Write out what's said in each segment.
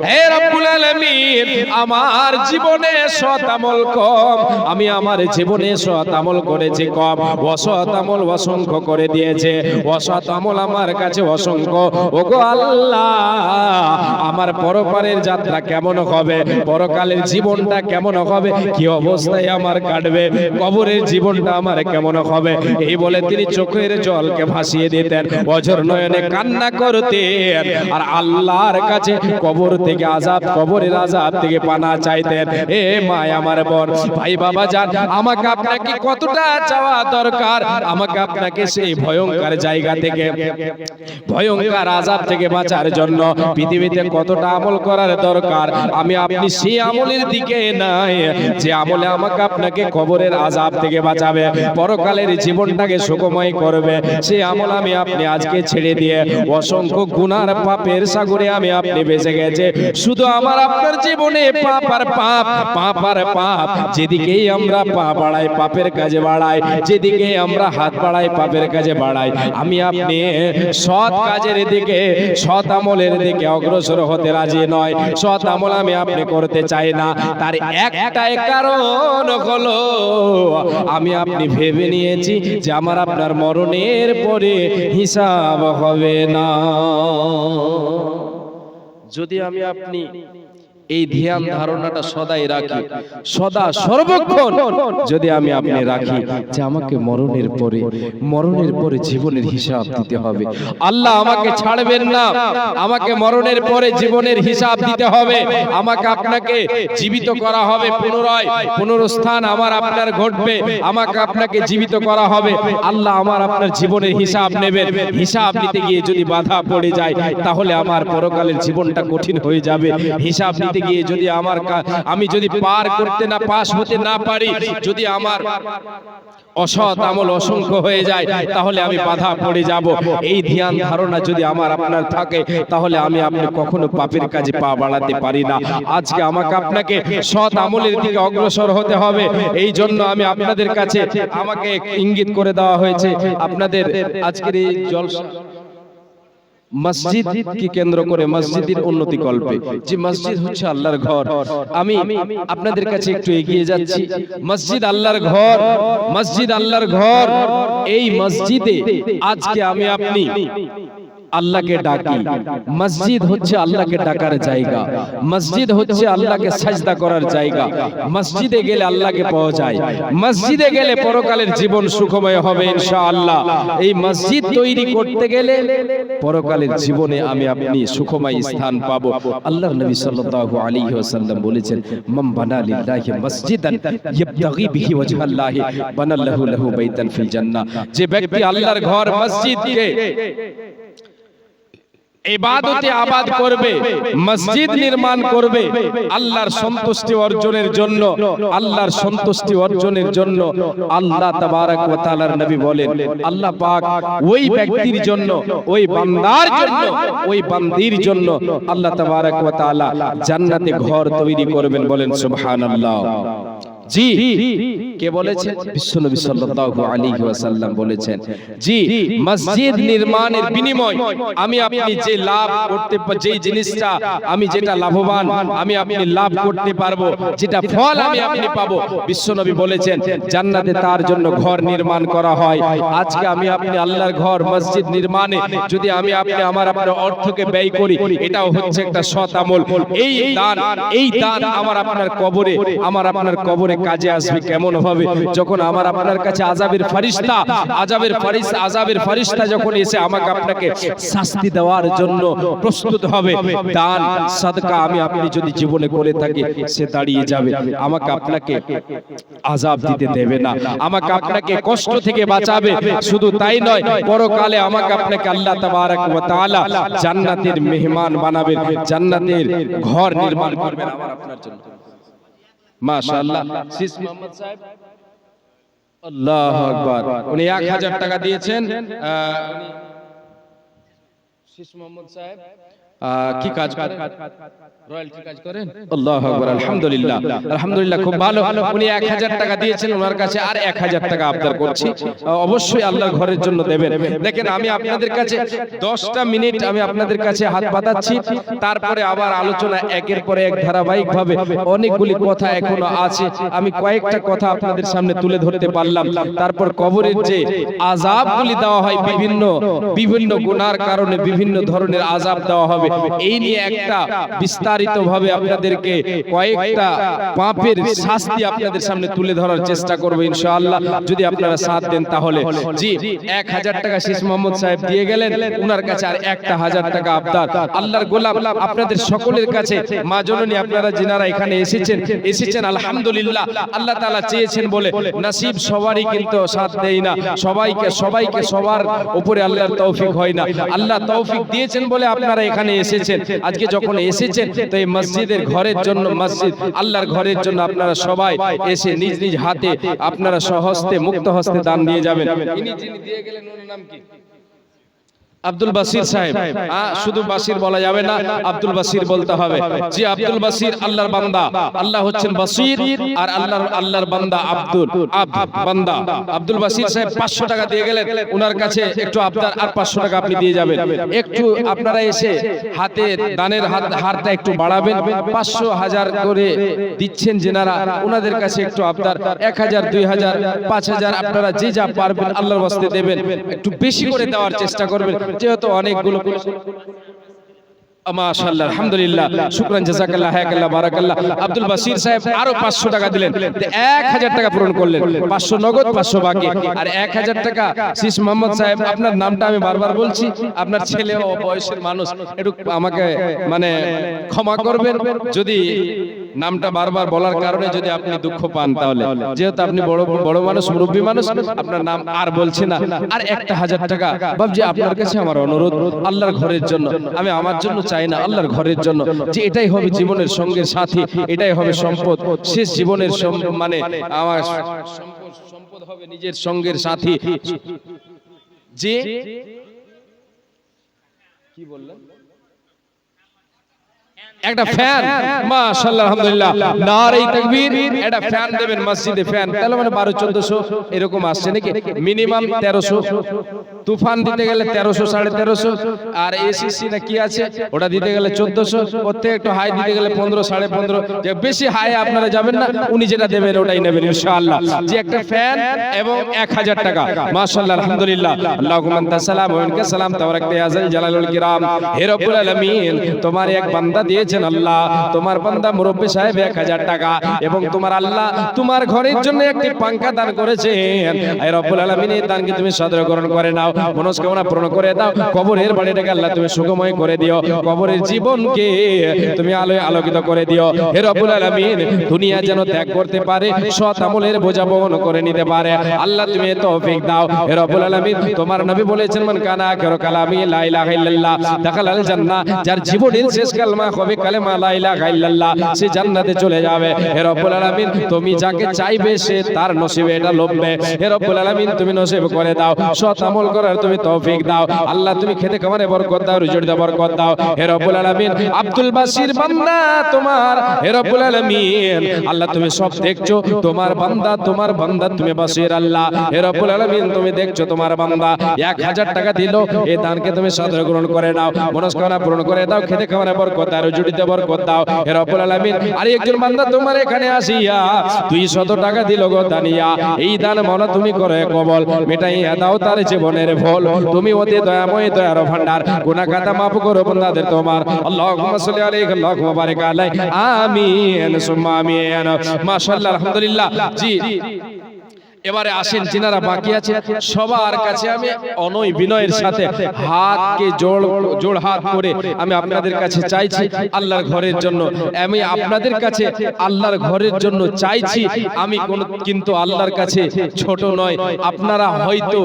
হে রব্বুল আলামিন, আমার জীবনে সৎ আমল কম, আমি আমার জীবনে সৎ আমল করেছি কম, অসৎ আমল অসংখ্য করে দিয়েছে, অসৎ আমল আমার কাছে অসংখ্য। ওগো আল্লাহ, আমার পরপারের যাত্রা কেমন হবে, পরকালের জীবনটা কেমন হবে, কি অবস্থায় আমার কাটবে, কবরের জীবনটা আমার কেমন হবে, এই বলে তিনি চোখের জলকে ভাসিয়ে দিতেন, অঝর নয়নে কান্না করতেন, আর আল্লাহর কাছে কবর থেকে আযাব, কবরের আযাব থেকে পানা চাইতেন। এ মা আমার বোন, ভাই বাবা জান, আমাকে আপনাকে কতটা চাওয়া দরকার, আমাকে আপনাকে সেই ভয়ঙ্কর জায়গা থেকে, ভয়ঙ্কর আযাব থেকে বাঁচার জন্য পৃথিবীতে কতটা আমল করার দরকার। আমি আপনি সেই আমলের দিকে নাই যে আমলে আমাকে আপনাকে কবরের আযাব থেকে বাঁচাবে, পরকালের জীবনটাকে সুখময় করবে। সেই আমল আমি আপনি আজকে ছেড়ে দিয়ে অসংখ্য গুনার পাপের সাগরে আমি আপনি বেঁচে গেছে। শুধু আমার আপনার জীবনে পাপ আর পাপ, পাপ আর পাপ, যেদিকেই আমরা পা বাড়াই পাপের কাজে বাড়াই, যেদিকে আমরা হাত বাড়াই পাপের কাজে বাড়াই। আমি আপনি সৎ কাজের দিকে, সৎ আমলের দিকে অগ্রসর হতে রাজি নয়, সৎ আমল আমি আপনি করতে চাই না। তার একটাই কারণ হলো আমি আপনি ভেবে নিয়েছি যে আমার আপনার মরণের পরে হিসাব হবে না। যদি আমি আপনি এই ধ্যান ধারণাটা সদাই রাখি, সদা সর্বক্ষণ যদি আমি আপনি রাখি যে আমাকে মরণের পরে জীবনের হিসাব দিতে হবে, আল্লাহ আমাকে ছাড়বেন না, আমাকে মরণের পরে জীবনের হিসাব দিতে হবে, আমাকে আপনাকে জীবিত করা হবে, পুনরায় পুনরুত্থান আমার আপনার ঘটবে, আমাকে আপনাকে জীবিত করা হবে, আল্লাহ আমার আপনার জীবনের হিসাব নেবেন। হিসাব নিতে গিয়ে যদি বাধা পড়ে যায় তাহলে আমার পরকালের জীবনটা কঠিন হয়ে যাবে। হিসাব নিতে গিয়ে যদি আমি যদি পার করতে না, পাস হতে না পারি, যদি আমার অসৎ আমল অসংখ্য হয়ে যায় তাহলে আমি বাধা পড়ে যাব। এই ধ্যান ধারণা যদি আমার আপনার থাকে তাহলে আমি আপনি কখনো পাপের কাজে পা বাড়াতে পারি না। আজকে আমাকে আপনাকে সৎ আমলের দিকে অগ্রসর হতে হবে। এই জন্য আমি আপনাদের কাছে, আমাকে ইঙ্গিত করে দেওয়া হয়েছে আপনাদের আজকের এই জলসা মসজিদকে কেন্দ্র করে, মসজিদের উন্নতি কল্পে, যে মসজিদ হচ্ছে আল্লাহর ঘর। আমি আপনাদের কাছে একটু এগিয়ে যাচ্ছি। মসজিদ আল্লাহর ঘর, মসজিদ আল্লাহর ঘর। এই মসজিদে আজকে আমি আপনি আল্লাহকে ডাকি। মসজিদ হচ্ছে আল্লাহকে ডাকার জায়গা, মসজিদ হচ্ছে আল্লাহকে সাজদা করার জায়গা। মসজিদে গেলে আল্লাহকে পাওয়া যায়, মসজিদে গেলে পরকালের জীবন সুখময় হবে ইনশাআল্লাহ। এই মসজিদ তৈরি করতে গেলে পরকালের জীবনে আমি আপনি সুখময় স্থান পাবো। আল্লাহর নবী সাল্লাল্লাহু আলাইহি ওয়াসাল্লাম বলেছেন, মান বানা লিল্লাহি মসজিদান ইবতাগি বিহি ওয়াজহাল্লাহি বানাল্লাহু লাহু বাইতান ফিল জান্নাহ। যে ব্যক্তি আল্লাহর ঘর মসজিদকে ইবাদতে আবাদ করবে, মসজিদ নির্মাণ করবে আল্লাহর সন্তুষ্টি অর্জনের জন্য, আল্লাহর সন্তুষ্টি অর্জনের জন্য, আল্লাহ তাবারক ওয়া তাআলার নবী বলেন, আল্লাহ পাক ওই ব্যক্তির জন্য, ওই বান্দার জন্য, ওই বান্দির জন্য আল্লাহ তাবারক ওয়া তাআলা জান্নাতে ঘর তৈরি করবেন। বলেন সুবহানাল্লাহ। জি, কে বলেছেন? বিশ্বনবী সাল্লাল্লাহু আলাইহি ওয়াসাল্লাম বলেছেন। জি, মসজিদ নির্মাণের বিনিময় আমি আপনি যে লাভ করতে, যে জিনিসটা আমি যেটা লাভবান আমি আপনি লাভ করতে পারবো, যেটা ফল আমি আপনি পাবো, বিশ্বনবী বলেছেন জান্নাতে তার জন্য ঘর নির্মাণ করা হয়। আজকে আমি আপনি আল্লাহর ঘর মসজিদ নির্মাণে যদি আমি আপনি আমার আপনার অর্থকে ব্যয় করি, এটাও হচ্ছে একটা সৎ আমল। এই দান আমার আপনার কবরে, আমার আপনার কবরে কাজে আসবে। কেমন হবে? যখন আমার আপনার কাছে আযাবের ফারিস্তা যখন এসে আমাকে আপনাকে শাস্তি দেওয়ার জন্য প্রস্তুত হবে, দান সাদকা আমি আপনি যদি জীবনে করে থাকি সে দাঁড়িয়ে যাবে, আমাকে আপনাকে আযাব দিতে দেবে না, আমাকে আপনাকে কষ্ট থেকে বাঁচাবে। শুধু তাই নয়, পরকালে আমাকে আপনাকে আল্লাহ তাবারক ওয়া তাআলা জান্নাতের মেহমান বানাবেন, জান্নাতের ঘর নির্মাণ করবেন আমার আপনার জন্য। মাশাআল্লাহ। সিস মোহাম্মদ সাহেব, আল্লাহু আকবার, উনি 1000 টাকা দিয়েছেন। সিস মোহাম্মদ সাহেব কি কাজ করেন? রয়্যালটি কাজ করেন? আল্লাহু আকবার, আলহামদুলিল্লাহ আলহামদুলিল্লাহ, খুব ভালো। উনি 1000 টাকা দিয়েছেন, ওনার কাছে আর 1000 টাকা আবদার করছি, অবশ্যই আল্লাহর ঘরের জন্য দেবেন। দেখেন আমি আপনাদের কাছে 10টা মিনিট আমি আপনাদের কাছে হাত পাতাচ্ছি, তারপরে আবার আলোচনা একের পরে এক ধারাবাহিকভাবে অনেকগুলি কথা এখনো আছে, আমি কয়েকটা কথা আপনাদের সামনে তুলে ধরতে পারলাম। তারপর কবরের যে আযাবগুলি দেওয়া হয়, বিভিন্ন বিভিন্ন গুনার কারণে বিভিন্ন ধরনের আযাব দেওয়া হবে, এই নিয়ে একটা বিস্তারিতভাবে আপনাদেরকে কয়েকটা পাপের শাস্তি আপনাদের সামনে তুলে ধরার চেষ্টা করব ইনশাআল্লাহ, যদি আপনারা সাথ দেন তাহলে। জি, 1000 টাকা শেষ মোহাম্মদ সাহেব দিয়ে গেলেন, উনার কাছে আর 1000 টাকা আবদার। আল্লাহর গোলাম আপনাদের সকলের কাছে, মা জননী আপনারা যিনারা এখানে এসেছেন আলহামদুলিল্লাহ, আল্লাহ তাআলা চেয়েছেন বলে, নসিব সবারই কিন্তু সাথ দেয় না, সবাইকে সবার উপরে আল্লাহর তৌফিক হয় না। আল্লাহ তৌফিক দিয়েছেন বলে আপনারা এখানে এসেছেন। আজকে যখন এসেছেন তো এই মসজিদের ঘরের জন্য, মসজিদ আল্লাহর ঘরের জন্য আপনারা সবাই এসে নিজ নিজ হাতে আপনারা সহস্তে মুক্ত হস্তে দান দিয়ে যাবেন। ইনি যিনি দিয়ে গেলেন ওনার নাম কি? আব্দুল বাসির সাহেব। শুধু বাসির বলা যাবে না, আব্দুল বাসির বলতে হবে। জি, আব্দুল বাসির আল্লাহর বান্দা, আল্লাহ হচ্ছেন বাসির আর আল্লাহর বান্দা আব্দুল বান্দা। আব্দুল বাসির সাহেব 500 টাকা দিয়ে গেলেন, ওনার কাছে একটু আবদার, আর 500 টাকা আপনি দিয়ে যাবেন। একটু আপনারা এসে হাতে দানের হারটা একটু বাড়াবেন, 500 1000 করে দিচ্ছেন যেনারা, ওনাদের কাছে একটু আবদার, 1000 2000 5000 আপনারা যে যা পারবেন আল্লাহর ওয়াস্তে দেবেন, একটু বেশি করে দেওয়ার চেষ্টা করবেন, যেহেতু অনেকগুলো। মাশাআল্লাহ, আলহামদুলিল্লাহ, শুকরান, জাযাকাল্লাহ, হায়াকাল্লাহ, বারাকাল্লাহ। আব্দুল বাসির সাহেব আরো 500 টাকা দিলেন, 1000 টাকা পূরণ করলেন, 500 নগদ, 500 বাকি, আর 1000 টাকা শীষ মোহাম্মদ সাহেব। আপনার নামটা আমি বারবার বলছি, আপনার ছেলে ও বয়সের মানুষ, একটু আমাকে মানে ক্ষমা করবেন যদি নামটা বারবার বলার কারণে যদি আপনি দুঃখ পান, তাহলে যেহেতু আপনি বড় মানুষ, মুরব্বী মানুষ, আপনার নাম আর বলছি না। আর 1000 টাকা বাবজি, আপনার কাছে আমার অনুরোধ, আল্লাহর ঘরের জন্য, আমি আমার জন্য চাই না, আল্লাহর ঘরের জন্য, যে এটাই হবে জীবনের সঙ্গের সাথী, এটাই হবে সম্পদ, শেষ জীবনের মানে আমার সম্পদ হবে নিজের সঙ্গের সাথী। যে কি বললেন? একটা ফ্যান, মাশাআল্লাহ, আলহামদুলিল্লাহ, নারে তাকবীর। একটা ফ্যান দেবেন মসজিদে, ফ্যান তাহলে মানে 1200-1400 এরকম আসছে নাকি, মিনিমাম 1300। তুফান দিতে গেলে 1300 1350, আর এসিসি না কি আছে ওটা দিতে গেলে 1400, প্রত্যেক একটু হাই দিতে গেলে 15 15.5। যে বেশি হাই আপনারা যাবেন না, উনি যেটা দেবেন ওটাই নেবেন ইনশাআল্লাহ। যে একটা ফ্যান এবং 1000 টাকা, মাশাআল্লাহ, আলহামদুলিল্লাহ। আল্লাহুম্মা আনতা সালাম ওয়া মিনকা সালাম, তাবারাকতা ইয়া যাল জালালুল কিরাম। হে রব্বুল আলামিন, তোমার এক বান্দা দিয়েছেন আল্লাহ, তোমার বান্দা মুরব্বি সাহেব 1000 টাকা, এবং তোমার আল্লাহ তোমার ঘরের জন্য একটি পাঙ্খা দান করেছেন। হে রব্বুল আলামিন, এই দানকে তুমি সদর গ্রহণ করে নাও, মনস্কামনা পূরণ করে দাও, কবরের বাড়িটাকে আল্লাহ তুমি সুখময় করে দিও, কবরের জীবনকে তুমি আলোয় আলোকিত করে দিও। হে রব্বুল আলামিন, দুনিয়া যেন ত্যাগ করতে পারে, সৎ আমলের বোঝা বহন করে নিতে পারে, আল্লাহ তুমি তৌফিক দাও। হে রব্বুল আলামিন, তোমার নবী বলেছেন, মান কানা আখিরু কালামি লা ইলাহা ইল্লাল্লাহ দাখালাল জান্নাহ, যার জীবনের শেষ কালেমা হবে কালেমা লা ইলাহা ইল্লাল্লাহ, সে জান্নাতে চলে যাবে। হে রব্বুল আলামিন, তুমি যাকে চাইবে সে তার নসিবে এটা লববে। হে রব্বুল আলামিন, তুমি নসিব করে দাও, সৎ আমল করার তুমি তৌফিক দাও। আল্লাহ তুমি খেতে খামারে বরকত দাও, রুজিতে বরকত দাও। হে রব্বুল আলামিন, আব্দুল বাসির বান্দা তোমার, হে রব্বুল আলামিন, আল্লাহ তুমি সব দেখছো, তোমার বান্দা তুমি বাসির আল্লাহ। হে রব্বুল আলামিন, তুমি দেখছো তোমার বান্দা 1000 টাকা দিল, এই দানকে তুমি সদর গ্রহণ করে নাও, মনস্কামনা পূরণ করে দাও, খেতে খামারে বরকত দাও, রুজিতে বরকত দাও। হে রব্বুল আলামিন, আর একজন বান্দা তোমার এখানে আসিয়া 200 টাকা দিল গো দানিয়া, এই দান মওলা তুমি করে কবল, মেটাইয়া দাও তার জীবনের ভুল, তুমি অতি দয়াময়, দয়ার ভান্ডার, গুনাহ খাতা মাফ করো বান্দাদের তোমার। আল্লাহুম্মা সাল্লি আলাইহি আল্লাহুম্মা বারিক আলাইহি, আমিন সুম্মা আমিন। মাশাআল্লাহ, আলহামদুলিল্লাহ। জি, এবারে আসেন যিনারা বাকি আছে, সবার কাছে আমি অনয় বিনয়ের সাথে হাতকে জোড় হাত করে আমি আপনাদের কাছে চাইছি আল্লাহর ঘরের জন্য, আমি আপনাদের কাছে আল্লাহর ঘরের জন্য চাইছি। আমি কিন্তু আল্লাহর কাছে ছোট নয়, আপনারা হয়তো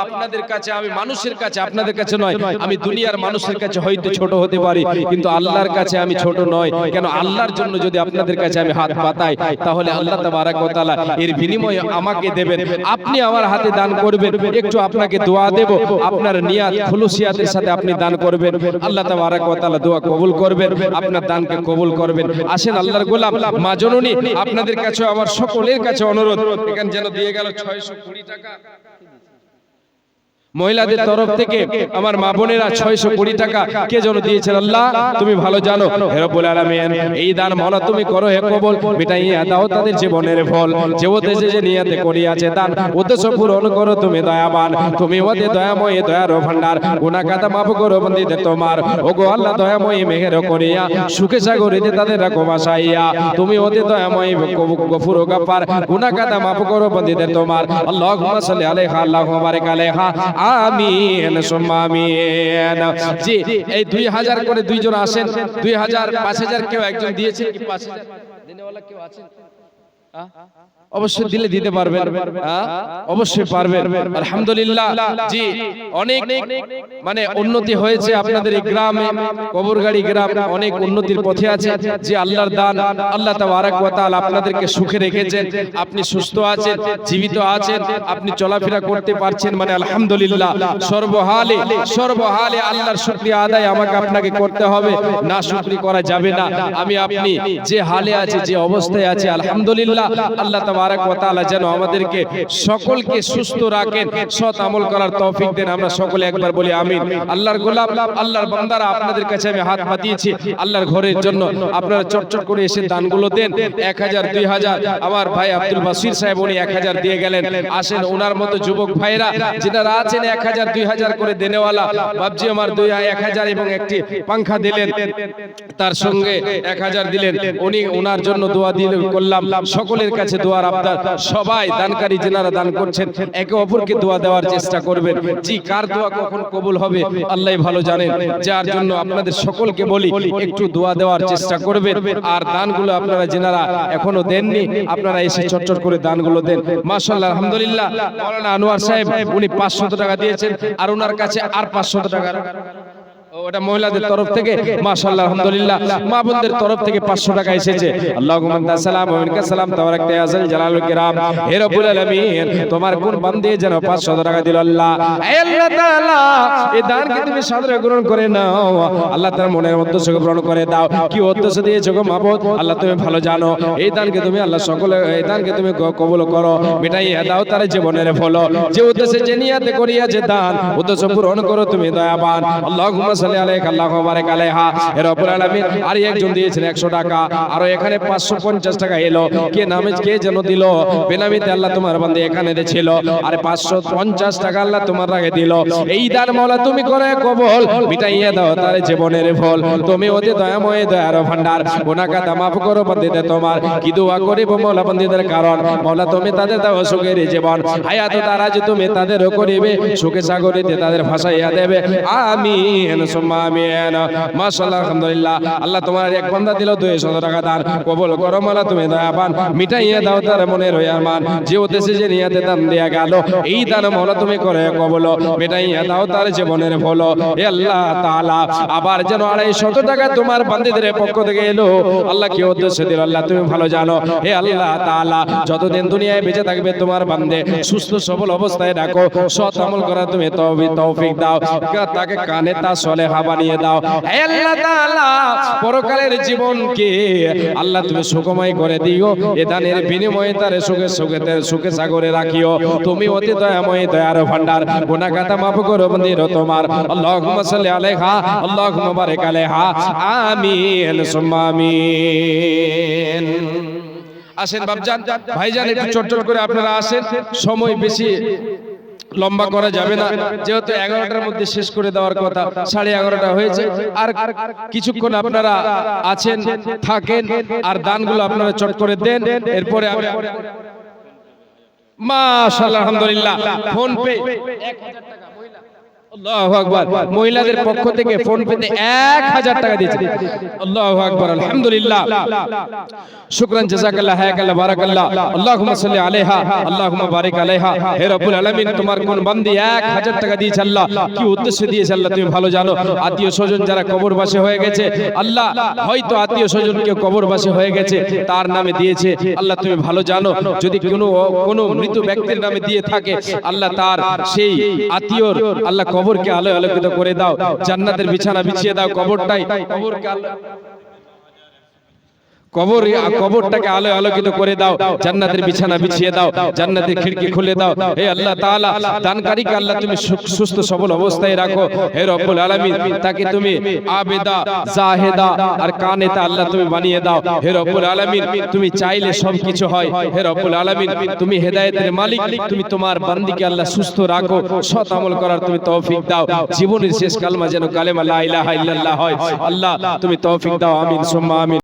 আপনাদের কাছে, আমি মানুষের কাছে, আপনাদের কাছে নয়, আমি দুনিয়ার মানুষের কাছে হয়তো ছোট হতে পারি, কিন্তু আল্লাহর কাছে আমি ছোট নয়। কেন, আল্লাহর জন্য যদি আপনাদের কাছে আমি হাত পাতাই, তাহলে আল্লাহ তাবারক ওয়া তাআলা এর বিনিময়ে আমাকে দেবেন, আপনি আমার হাতে দান করবেন, একটু আপনাকে দোয়া দেব, আপনার নিয়াত খুলুসিয়াতের সাথে আপনি দান করবেন, আল্লাহ তাবারক ওয়া তাআলা দোয়া কবুল করবেন, আপনার দানকে কবুল করবেন। আসেন আল্লাহর গোলাম মা জননী, আপনাদের কাছে আমার সকলের কাছে অনুরোধ, এখানে যেন দিয়ে গেল 620 টাকা মহিলাদের তরফ থেকে আমার মা বোনেরা 620 টাকা কে যেন দিয়েছেন, আল্লাহ তুমি ভালো জানো। হে রব্বুল আলামিন, এই দান মাওলা তুমি করো হে কবুল, মিটাইয়া দাও তাদের জীবনের ফল, যে উদ্দেশ্যে যে নিয়তে করিয়াছে দান উদ্দেশ্য পূরণ করো তুমি দয়াবান, তুমি ওদের দয়াময় দয়ার ভান্ডার, গুনাহ কাদা মাফ করো বন্দিদের তোমার, ওগো আল্লাহ দয়াময় মেহের করিয়া সুখে সাগরিতে তাদের রাখো বাসাইয়া, তুমি ওদের দয়াময় গফুর গাফার, গুনাহ কাদা মাফ করো বন্দিদের তোমার, আল্লাহুম্মা সাল্লি আলাইহা আল্লাহুম্মা বারিক আলাইহা, আমিন সুম্মা আমিন। জি এই 2000 করে দুইজন আসেন, 2000 5000 কেউ একজন দিয়েছে কি 5000 দেনেওয়ালা কেউ আছেন? অবশ্যই দিলে দিতে পারবেন, অবশ্যই পারবেন। আলহামদুলিল্লাহ, জি অনেক মানে উন্নতি হয়েছে আপনাদের এই গ্রামে, কবরগাড়ি গ্রাম অনেক উন্নতির পথে আছে। যে আল্লাহর দান, আল্লাহ তাবারক ওয়া তাআলা আপনাদেরকে সুখে রেখেছেন, আপনি সুস্থ আছেন, জীবিত আছেন, আপনি চলাফেরা করতে পারছেন, মানে আলহামদুলিল্লাহ। সর্বহালে আল্লাহর শুকরিয়া আদায় আমাকে আপনাকে করতে হবে, না শুকরি করা যাবে না। আমি আপনি যে হালে আছে, যে অবস্থায় আছে, আলহামদুলিল্লাহ, আল্লাহ তাবারক ওয়া তাআলা যেন আমাদেরকে সকলকে সুস্থ রাখেন, সৎ আমল করার তৌফিক দেন। আমরা সকলে একবার বলি আমিন। আল্লাহর গোলাম, আল্লাহর বান্দারা, আপনাদের কাছে আমি হাত পাতিয়েছি আল্লাহর ঘরের জন্য, আপনারা চটচট করে এসে দানগুলো দেন। 1000 2000 আমার ভাই আব্দুল বাসির সাহেব উনি 1000 দিয়ে গেলেন। আসেন ওনার মতো যুবক ভাইরা যারা আছেন 1000 2000 করে দেনেওয়ালা, বাবজি আমার 1000 এবং একটি পাংখা দিলেন, তার সঙ্গে 1000 দিলেন, উনি ওনার জন্য দোয়া দিয়ে করলাম। সকলের কাছে দোয়ার আপনার, সবাই দানকারী যারা দান করছেন একে অপরকে দোয়া দেওয়ার চেষ্টা করবেন। জি কার দোয়া কখন কবুল হবে আল্লাহই ভালো জানেন, যার জন্য আপনাদের সকলকে বলি একটু দোয়া দেওয়ার চেষ্টা করবেন। আর দানগুলো আপনারা যারা এখনো দেননি, আপনারা এসে চটচট করে দানগুলো দেন। মাশাআল্লাহ, আলহামদুলিল্লাহ। মাওলানা আনোয়ার সাহেব উনি 500 টাকা দিয়েছেন, আর ওনার কাছে আর 500 টাকা, ওটা মহিলাদের তরফ থেকে। মাশাআল্লাহ, আলহামদুলিল্লাহ। মা বোনদের তরফ থেকে 500 টাকা এসেছে। আল্লাহুম্মা সাল্লাম ওয়া মিনকা সালাম তাবারাকতা ইয়া যাল জালালুল কিরাম। হে রব্বুল আলামিন, তোমার কোন বান্দে যেন 500 টাকা দিল আল্লাহ, হে আল্লাহ তাআলা এই দানকে তুমি সাদরে গ্রহণ করে নাও। আল্লাহ তার মনের উদ্দেশ্য গ্রহণ করে দাও। কি উদ্দেশ্য দিয়েছো গো মাবুদ, আল্লাহ তুমি ভালো জানো। এই দানকে তুমি আল্লাহ সকলে, এই দানকে তুমি কবুল করো, মিটাইয়া দাও তার জীবনের ফল, যে উদ্দেশ্যে যে নিয়তে করিয়াছে দান উদ্দেশ্য পূরণ করো তুমি দয়াবান। আল্লাহুম্মা সাল্লি আলাইকা আল্লাহুম্মা বারিক আলাইহা। হে রব্বুল আলামিন, আর একজন দিয়েছেন 100 টাকা, আর এখানে 550 টাকা এলো। কে নামে কে যেন দিল বেনামিতে, আল্লাহ তোমার বান্দা এখানে ছিল, আর 550 টাকা আল্লাহ তোমার রাগে দিল। এই দান মাওলা তুমি করে কবুল, মিটাইয়া দাও তার জীবনের ফল, তুমি অতি দয়াময় দয়ার ভান্ডার, গুনাহ কাদা মাফ করো বান্দিদের তোমার। কি দোয়া করিব মাওলা বান্দিদের কারণ, মাওলা তুমি তাদের দাও সুখের জীবন, হায়াত তারাজ তুমি তাদের করিবে, সুখে সাগরিতে তাদের ভাসাইয়া দেবে। আমিন সুম্মা আমিন। মাশাআল্লাহ, আলহামদুলিল্লাহ। আল্লাহ তোমার এক বান্দা দিল 200 টাকা দান, কবুল করো মাওলা তুমি দয়াবান, মিটাইয়া দাও তার মনের রয়ামান, যে উদ্দেশ্যে যে নিয়তে দান দেয়া গেল এই দান মাওলা তুমি করে কবুল, মিটাইয়া দাও তার জীবনের ফল। হে আল্লাহ তাআলা, আবার যেন 250 টাকা তোমার বান্দীদের পক্ষ থেকে এলো, আল্লাহ কি উদ্দেশ্যে দিল আল্লাহ তুমি ভালো জানো। হে আল্লাহ তাআলা, যতদিন দুনিয়ায় বেঁচে থাকবে তোমার বান্দে সুস্থ সবল অবস্থায় রাখো, সৎ আমল করার তুমি তৌফিক দাও, তাকে কানে তা সলেহা বানিয়ে দাও। হে আল্লাহ তাআলা, পরকালের জীবনকে আল্লাহ তুমি সুখময় করে দিও, এ দানের বিনিময়ে তার সুখে সাগরে রাখিও, তুমি অতি দয়াময় দয়ার ভান্ডার, গুনাহ খাতা মাফ করো বান্দির তোমার। আল্লাহুম্মা সাল্লি আলাইহা আল্লাহুম্মা বারিক আলাইহা। আমিন সুম্মা আমিন। আসেন বাপজান ভাইজান, একটু চটচট করে আপনারা আসেন, সময় বেশি লম্বা করা যাবে না, যেহেতু 11টার মধ্যে শেষ করে দেওয়ার কথা, 11:30 হয়েছে। আর কিছুক্ষণ আপনারা আছেন, থাকেন, আর দানগুলো আপনারা চট করে দেন। এরপরে মাশাআল্লাহ, আলহামদুলিল্লাহ। ফোন পে 1000 টাকা মহিলা আল্লাহু আকবার। মহিলাদের পক্ষ থেকে ফোন পেতে 1000 টাকা দিয়েছে। আল্লাহু আকবার, আলহামদুলিল্লাহ, শুকরান, জাযাকাল্লাহ, হায়াকাল্লাহ, বারাকাল্লাহ, আল্লাহুম্মা সাল্লি আলাইহা, আল্লাহুম্মা বারিক আলাইহা। হে রব্বুল আলামিন, তোমার কোন বান্দি 1000 টাকা দিয়েছে আল্লাহ, কি উদ্দেশ্যে দিয়েছে আল্লাহ তুমি ভালো জানো। আত্মীয় স্বজন যারা কবরবাসী হয়ে গেছে আল্লাহ, হয়তো আত্মীয় স্বজন কেউ কবরবাসী হয়ে গেছে, তার নামে দিয়েছে আল্লাহ তুমি ভালো জানো। যদি কোনো মৃত ব্যক্তির নামে দিয়ে থাকে আল্লাহ, তার সেই আত্মীয়র আল্লাহ কবরকে আলো আলোকিত করে দাও, জান্নাতের বিছানা বিছিয়ে দাও, কবরটাকে আলো আলোকিত করে দাও, জান্নাতের বিছানা বিছিয়ে দাও, জান্নাতের খিড়কি খুলে দাও। হে আল্লাহ তাআলা, দানকারীকে আল্লাহ তুমি সুস্থ সবল অবস্থায় রাখো। হে রব্বুল আলামিন, তাকে তুমি আবেদা, জাহেদা আর কানেতা আল্লাহ তুমি বানিয়ে দাও। হে রব্বুল আলামিন, তুমি চাইলে সবকিছু হয়। হে রব্বুল আলামিন, তুমি হেদায়েতের মালিক, তুমি তোমার বান্দিকে আল্লাহ সুস্থ রাখো, সৎ আমল করার তুমি তৌফিক দাও। জীবনের শেষ কালমা যেন কালেমা লা ইলাহা ইল্লাল্লাহ হয়। আল্লাহ তুমি তৌফিক দাও, আমিন সুম্মা আমিন।